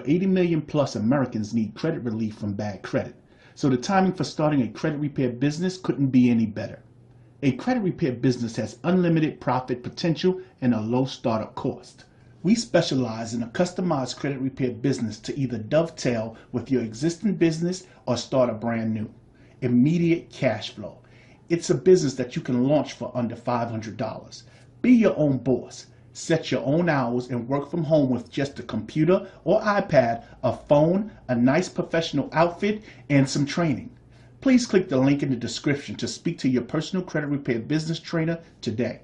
80 million plus Americans need credit relief from bad credit. So the timing for starting a credit repair business couldn't be any better. A credit repair business has unlimited profit potential and a low startup cost. We specialize in a customized credit repair business to either dovetail with your existing business or start a brand new. Immediate cash flow. It's a business that you can launch for under $500. Be your own boss. Set your own hours and work from home with just a computer or iPad, a phone, a nice professional outfit, and some training. Please click the link in the description to speak to your personal credit repair business trainer today.